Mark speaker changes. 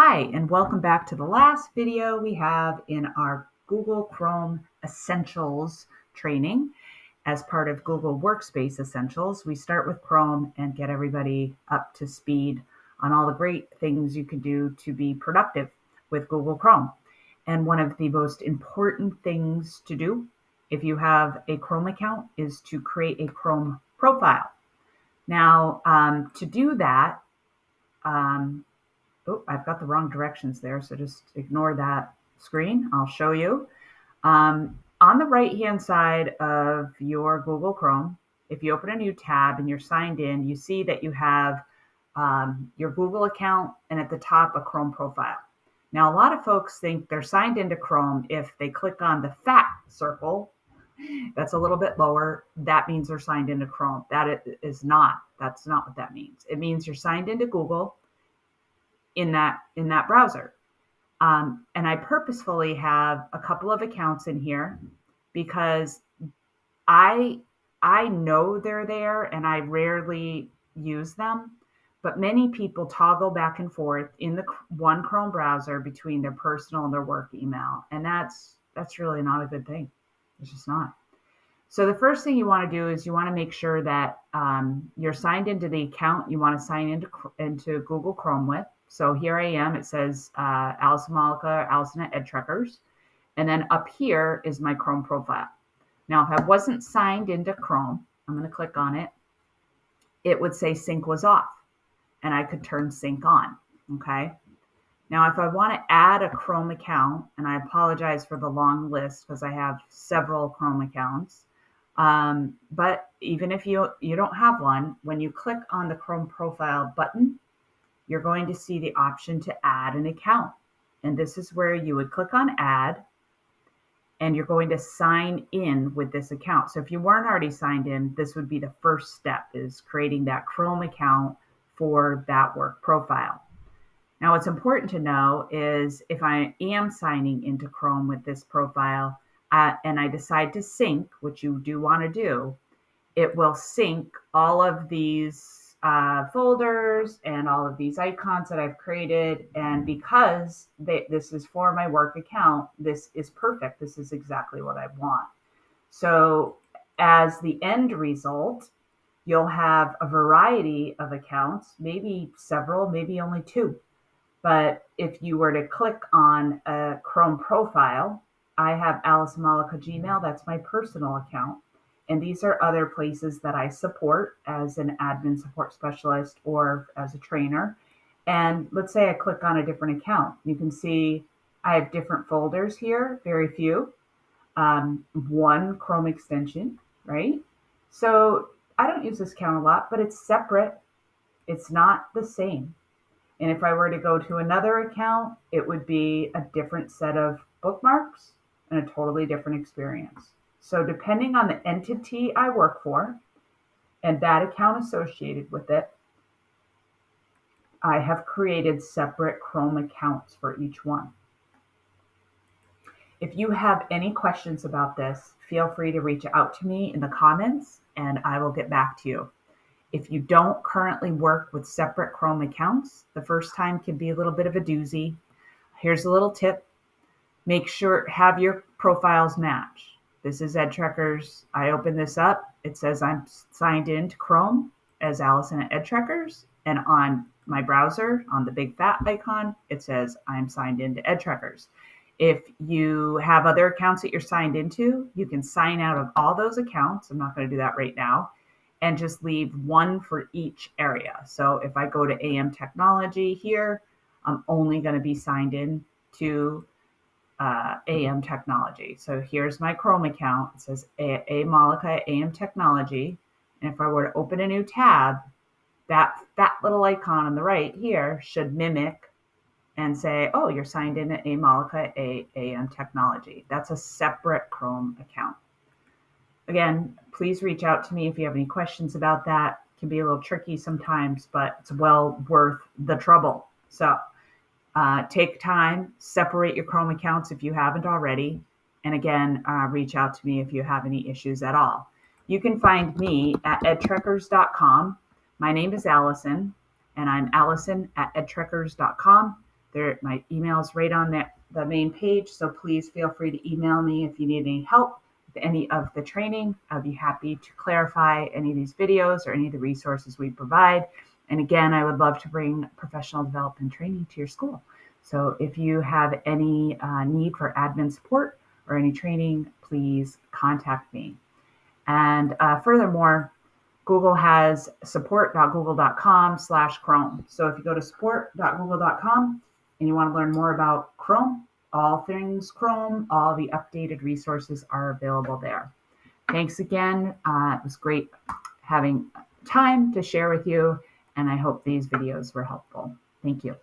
Speaker 1: Hi, and welcome back to the last video we have in our Google Chrome Essentials training. As part of Google Workspace Essentials, we start with Chrome and get everybody up to speed on all the great things you can do to be productive with Google Chrome. And one of the most important things to do if you have a Chrome account is to create a Chrome profile. Now, to do that, oh, I've got the wrong directions there, so just ignore that screen. I'll show you. On the right-hand side of your Google Chrome, if you open a new tab and you're signed in, you see that you have your Google account and at the top a Chrome profile. Now, a lot of folks think they're signed into Chrome if they click on the fat circle that's a little bit lower. That means they're signed into Chrome. That's not what that means. It means you're signed into Google in that browser. And I purposefully have a couple of accounts in here because I know they're there and I rarely use them, but many people toggle back and forth in the one Chrome browser between their personal and their work email, and that's really not a good thing. It's just not. So the first thing you want to do is you want to make sure that you're signed into the account you want to sign into Google Chrome with. So here I am. It says Allison Malika, Allison at EdTrekkers. And then up here is my Chrome profile. Now, if I wasn't signed into Chrome, I'm going to click on it. It would say sync was off, and I could turn sync on. Okay. Now, if I want to add a Chrome account, and I apologize for the long list because I have several Chrome accounts, but even if you don't have one, when you click on the Chrome profile button, you're going to see the option to add an account. And this is where you would click on add, and you're going to sign in with this account. So if you weren't already signed in, this would be the first step, is creating that Chrome account for that work profile. Now, what's important to know is if I am signing into Chrome with this profile and I decide to sync, which you do want to do, it will sync all of these folders and all of these icons that I've created. And because this is for my work account, this is perfect. This is exactly what I want. So as the end result, you'll have a variety of accounts, maybe several, maybe only two. But if you were to click on a Chrome profile, I have Allison Malika Gmail. That's my personal account. And these are other places that I support as an admin support specialist or as a trainer. And let's say I click on a different account. You can see I have different folders here, very few. One Chrome extension, right? So I don't use this account a lot, but it's separate. It's not the same. And if I were to go to another account, it would be a different set of bookmarks and a totally different experience. So depending on the entity I work for and that account associated with it, I have created separate Chrome accounts for each one. If you have any questions about this, feel free to reach out to me in the comments and I will get back to you. If you don't currently work with separate Chrome accounts, the first time can be a little bit of a doozy. Here's a little tip. Make sure have your profiles match. This is EdTrekkers. I open this up. It says I'm signed in to Chrome as Allison at EdTrekkers. And on my browser, on the big fat icon, it says I'm signed in to EdTrekkers. If you have other accounts that you're signed into, you can sign out of all those accounts. I'm not going to do that right now. And just leave one for each area. So if I go to AM Technology here, I'm only going to be signed in to AM Technology. So here's my Chrome account. It says A Malika AM Technology. And if I were to open a new tab, that little icon on the right here should mimic and say, oh, you're signed in to A Malika AM Technology. That's a separate Chrome account. Again, please reach out to me if you have any questions about that. It can be a little tricky sometimes, but it's well worth the trouble. So take time, separate your Chrome accounts if you haven't already. And again, reach out to me if you have any issues at all. You can find me at edtrekkers.com. My name is Allison, and I'm Allison at edtrekkers.com. My email's right on the main page, so please feel free to email me if you need any help with any of the training. I'll be happy to clarify any of these videos or any of the resources we provide. And again, I would love to bring professional development training to your school. So if you have any need for admin support or any training, please contact me. And furthermore, Google has support.google.com/Chrome. So if you go to support.google.com and you want to learn more about Chrome, all things Chrome, all the updated resources are available there. Thanks again. It was great having time to share with you, and I hope these videos were helpful. Thank you.